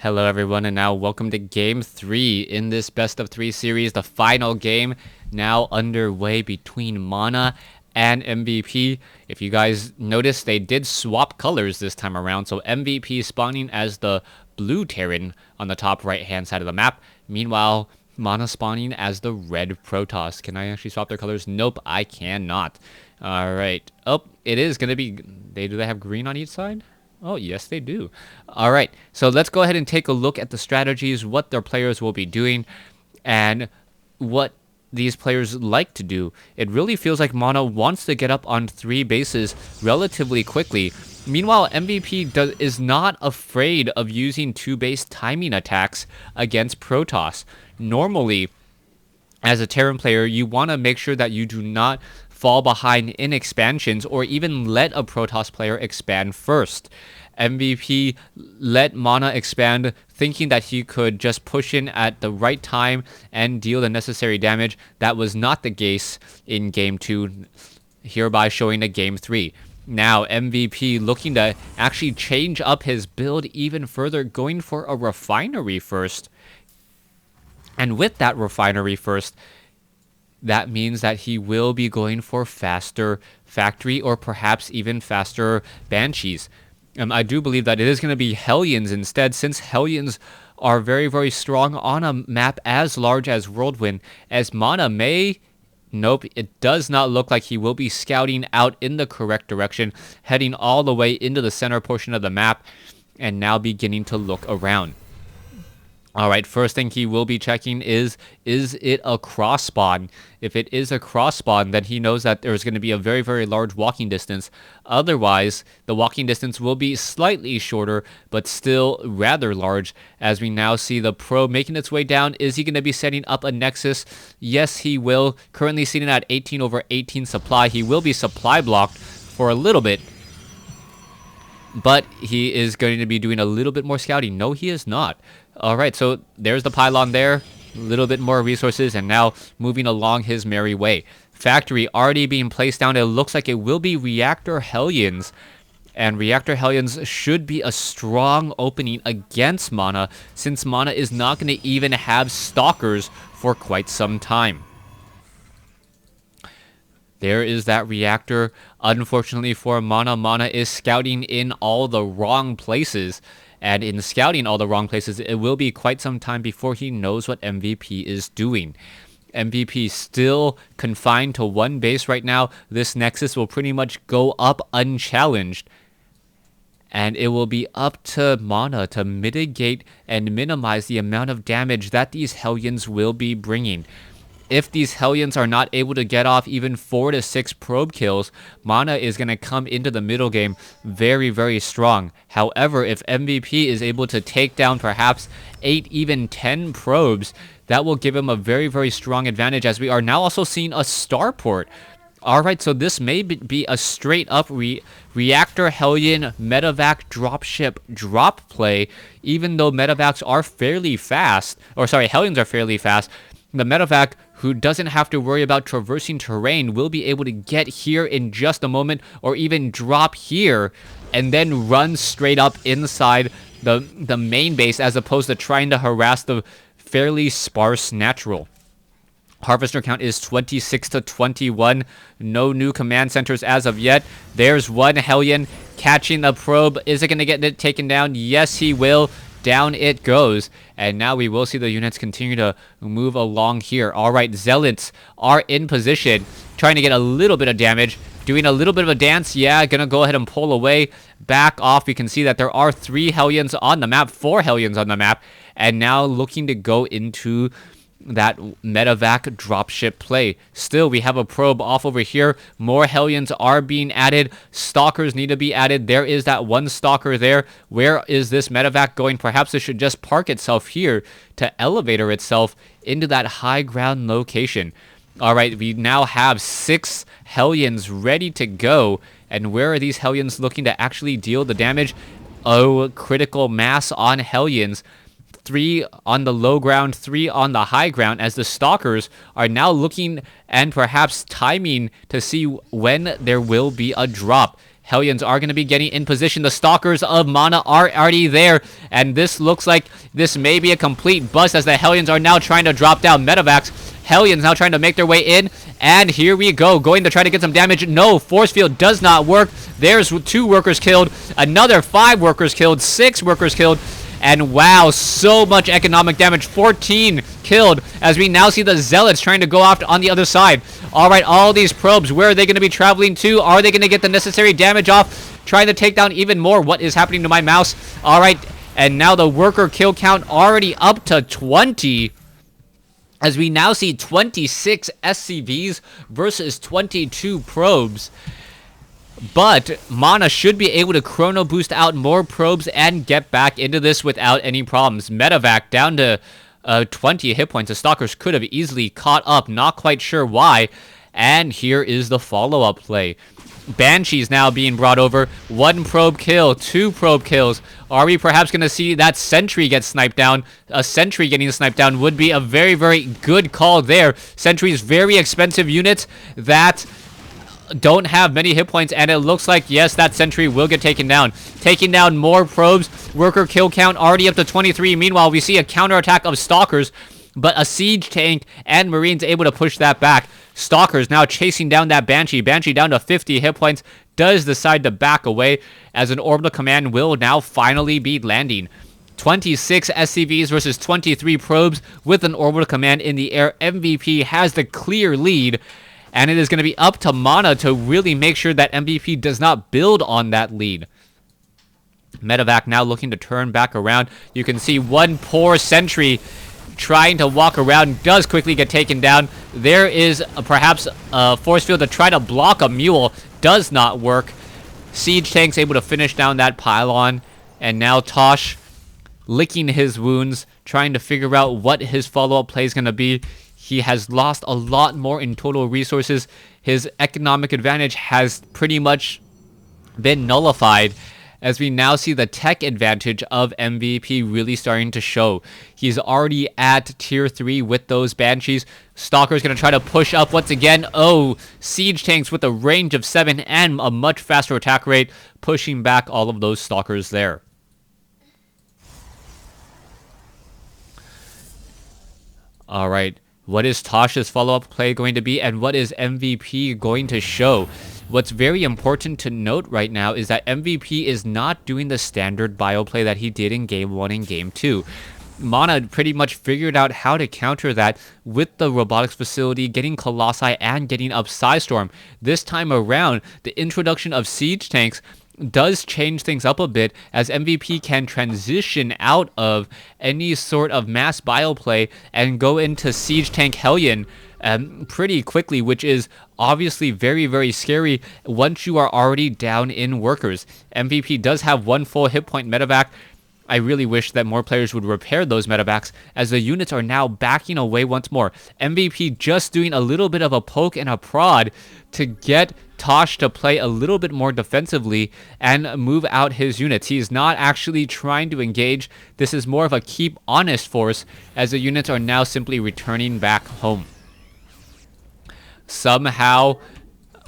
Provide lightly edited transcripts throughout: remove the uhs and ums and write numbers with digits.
Hello everyone, and now welcome to Game 3 in this best of 3 series, the final game now underway between Mana and MVP. If you guys noticed, they did swap colors this time around, so MVP spawning as the blue Terran on the top right hand side of the map. Meanwhile, Mana spawning as the red Protoss. Can I actually swap their colors? Nope, I cannot. Alright. Oh, it is going to be... Do they have green on each side? Oh, yes, they do. All right, so let's go ahead and take a look at the strategies, what their players will be doing, and what these players like to do. It really feels like Mana wants to get up on 3 bases relatively quickly. Meanwhile, MVP is not afraid of using 2-base timing attacks against Protoss. Normally, as a Terran player, you want to make sure that you do not fall behind in expansions or even let a Protoss player expand first. MVP let Mana expand, thinking that he could just push in at the right time and deal the necessary damage. That was not the case in Game 2, hereby showing the Game 3. Now, MVP looking to actually change up his build even further, going for a refinery first. And with that refinery first, that means that he will be going for faster factory or perhaps even faster banshees. I do believe that it is going to be Hellions instead, since Hellions are very, very strong on a map as large as Whirlwind, as Mana may... Nope, it does not look like he will be scouting out in the correct direction, heading all the way into the center portion of the map, and now beginning to look around. Alright, first thing he will be checking is it a cross spawn? If it is a cross spawn, then he knows that there's going to be a very, very large walking distance. Otherwise, the walking distance will be slightly shorter, but still rather large, as we now see the probe making its way down. Is he going to be setting up a nexus? Yes, he will. Currently sitting at 18/18 supply. He will be supply blocked for a little bit, but he is going to be doing a little bit more scouting. No, he is not. Alright, so there's the pylon there. A little bit more resources, and now moving along his merry way. Factory already being placed down. It looks like it will be Reactor Hellions. And Reactor Hellions should be a strong opening against Mana, since Mana is not going to even have Stalkers for quite some time. There is that reactor. Unfortunately for Mana, Mana is scouting in all the wrong places. And in scouting all the wrong places, it will be quite some time before he knows what MVP is doing. MVP still confined to 1 base right now. This Nexus will pretty much go up unchallenged. And it will be up to Mana to mitigate and minimize the amount of damage that these Hellions will be bringing. If these Hellions are not able to get off even 4 to 6 probe kills, Mana is going to come into the middle game very, very strong. However, if MVP is able to take down perhaps 8, even 10 probes, that will give him a very, very strong advantage, as we are now also seeing a starport. Alright, so this may be a straight up Reactor Hellion Medevac dropship drop play, even though Medevacs are fairly fast, or sorry, Hellions are fairly fast. The Medevac, who doesn't have to worry about traversing terrain, will be able to get here in just a moment, or even drop here and then run straight up inside the main base, as opposed to trying to harass the fairly sparse natural. Harvester count is 26/21. No new command centers as of yet. There's one Hellion catching the probe. Is it going to get it taken down? Yes, he will. Down it goes, and now we will see the units continue to move along here. Alright, Zealots are in position, trying to get a little bit of damage, doing a little bit of a dance. Yeah, gonna go ahead and pull away, back off. We can see that there are 3 Hellions on the map, 4 Hellions on the map, and now looking to go into that Medevac dropship play. Still, we have a probe off over here. More Hellions are being added. Stalkers need to be added. There is that one Stalker there. Where is this Medevac going? Perhaps it should just park itself here to elevator itself into that high ground location. Alright, we now have 6 Hellions ready to go. And where are these Hellions looking to actually deal the damage? Oh, critical mass on Hellions. 3 on the low ground, 3 on the high ground, as the Stalkers are now looking and perhaps timing to see when there will be a drop. Hellions are going to be getting in position. The Stalkers of Mana are already there, and this looks like this may be a complete bust as the Hellions are now trying to drop down Medivacs. Hellions now trying to make their way in, and here we go, going to try to get some damage. No, force field does not work. There's 2 workers killed, another 5 workers killed, 6 workers killed, and wow, so much economic damage. 14 killed as we now see the Zealots trying to go off on the other side. All right, all these probes, where are they going to be traveling to? Are they going to get the necessary damage off? Trying to take down even more. What is happening to my mouse? All right, and now the worker kill count already up to 20. As we now see 26 SCVs versus 22 probes. But Mana should be able to chrono boost out more probes and get back into this without any problems. Medivac down to 20 hit points. The Stalkers could have easily caught up, not quite sure why. And here is the follow-up play. Banshees now being brought over. 1 probe kill, 2 probe kills. Are we perhaps going to see that Sentry get sniped down? A Sentry getting sniped down would be a very, very good call there. Sentry's very expensive units that don't have many hit points, and it looks like, yes, that Sentry will get taken down. Taking down more probes. Worker kill count already up to 23. Meanwhile, we see a counterattack of Stalkers, but a siege tank and Marines able to push that back. Stalkers now chasing down that Banshee. Banshee down to 50 hit points. Does decide to back away as an orbital command will now finally be landing. 26 SCVs versus 23 probes with an orbital command in the air. MVP has the clear lead, and it is going to be up to Mana to really make sure that MVP does not build on that lead. Medivac now looking to turn back around. You can see one poor Sentry trying to walk around, does quickly get taken down. There is perhaps a force field to try to block a mule. Does not work. Siege tank's able to finish down that pylon. And now Tosh licking his wounds, trying to figure out what his follow-up play is going to be. He has lost a lot more in total resources. His economic advantage has pretty much been nullified, as we now see the tech advantage of MVP really starting to show. He's already at tier 3 with those Banshees. Stalker's going to try to push up once again. Oh, siege tanks with a range of 7 and a much faster attack rate, pushing back all of those Stalkers there. All right, what is Tosh's follow-up play going to be, and what is MVP going to show? What's very important to note right now is that MVP is not doing the standard bio play that he did in Game 1 and Game 2. Mana pretty much figured out how to counter that with the robotics facility, getting Colossi and getting up Psystorm. This time around, the introduction of siege tanks does change things up a bit, as MVP can transition out of any sort of mass bio play and go into siege tank Hellion pretty quickly, which is obviously very, very scary once you are already down in workers. MVP does have 1 full hit point medevac. I really wish that more players would repair those medevacs, as the units are now backing away once more. MVP just doing a little bit of a poke and a prod to get Tosh to play a little bit more defensively and move out his units. He is not actually trying to engage. This is more of a keep honest force, as the units are now simply returning back home. Somehow,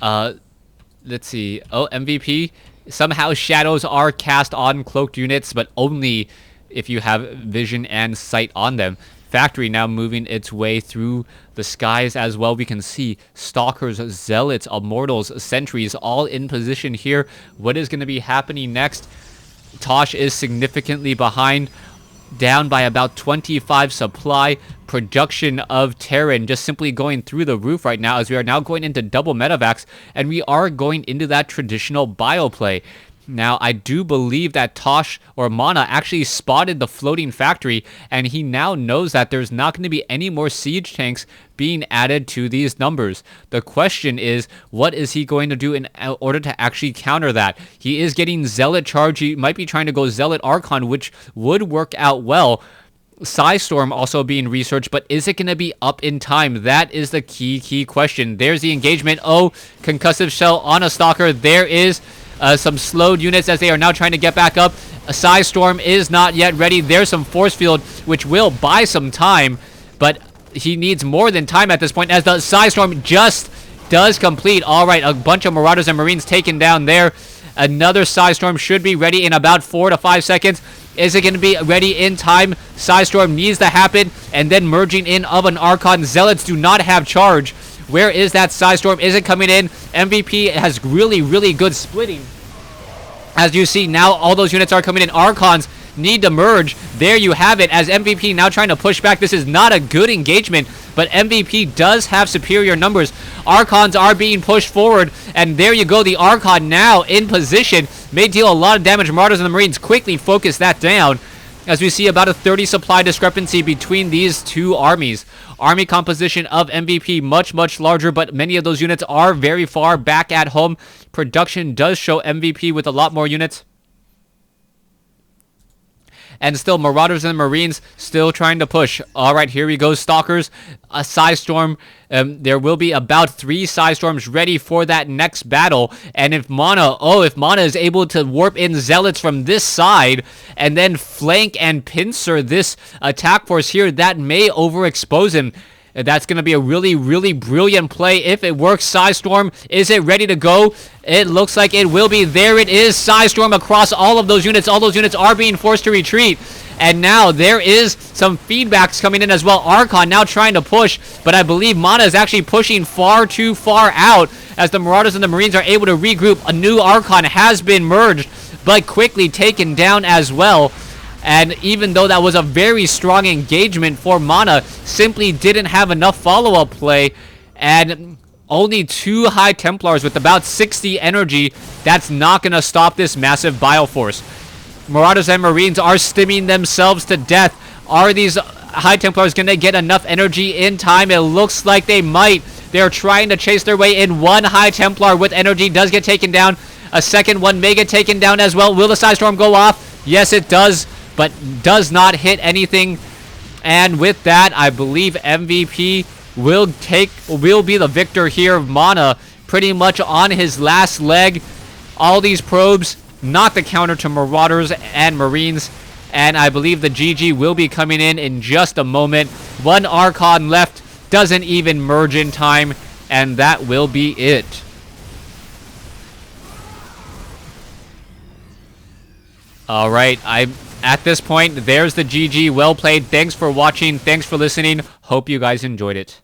let's see. Oh, MVP. Somehow shadows are cast on cloaked units, but only if you have vision and sight on them. Factory now moving its way through the skies as well. We can see Stalkers, Zealots, Immortals, Sentries all in position here. What is going to be happening next? Tosh is significantly behind, down by about 25 supply. Production of Terran just simply going through the roof right now, as we are now going into double medevacs, and we are going into that traditional bio play. Now, I do believe that Tosh or Mana actually spotted the floating factory, and he now knows that there's not going to be any more siege tanks being added to these numbers. The question is, what is he going to do in order to actually counter that? He is getting Zealot charge. He might be trying to go Zealot Archon, which would work out well. Psystorm also being researched, but is it going to be up in time? That is the key question. There's the engagement. Oh, concussive shell on a Stalker. There is some slowed units as they are now trying to get back up. A Psystorm is not yet ready. There's some force field, which will buy some time, but he needs more than time at this point, as the Psystorm just does complete. All right, a bunch of Marauders and Marines taken down there, Another Psystorm should be ready in about 4 to 5 seconds. Is it going to be ready in time? Psystorm needs to happen, and then merging in of an Archon. Zealots do not have charge. Where is that Psystorm? Is it coming in? MVP has really good splitting. As you see now, all those units are coming in. Archons need to merge. There you have it, as MVP now trying to push back. This is not a good engagement, but MVP does have superior numbers. Archons are being pushed forward, and there you go. The Archon now in position. May deal a lot of damage. Marauders and the Marines quickly focus that down, as we see about a 30 supply discrepancy between these two armies. Army composition of MVP much larger, but many of those units are very far back at home. Production does show MVP with a lot more units. And still, Marauders and Marines still trying to push. All right, here we go, Stalkers. A Psystorm. There will be about 3 Psystorms ready for that next battle. And if Mana is able to warp in Zealots from this side and then flank and pincer this attack force here, that may overexpose him. That's going to be a really brilliant play if it works. Psystorm, is it ready to go? It looks like it will be. There it is. Psystorm across all of those units. All those units are being forced to retreat. And now there is some feedbacks coming in as well. Archon now trying to push, but I believe Mana is actually pushing far too far out, as the Marauders and the Marines are able to regroup. A new Archon has been merged, but quickly taken down as well. And even though that was a very strong engagement for Mana, simply didn't have enough follow-up play. And only 2 High Templars with about 60 energy. That's not going to stop this massive Bioforce. Marauders and Marines are stimming themselves to death. Are these High Templars going to get enough energy in time? It looks like they might. They're trying to chase their way in. 1 High Templar with energy does get taken down. A second one may get taken down as well. Will the Psystorm go off? Yes, it does, but does not hit anything. And with that, I believe MVP will be the victor here. Mana pretty much on his last leg. All these probes, not the counter to Marauders and Marines. And I believe the GG will be coming in just a moment. 1 Archon left, doesn't even merge in time, and that will be it. All right, at this point, there's the GG. Well played. Thanks for watching. Thanks for listening. Hope you guys enjoyed it.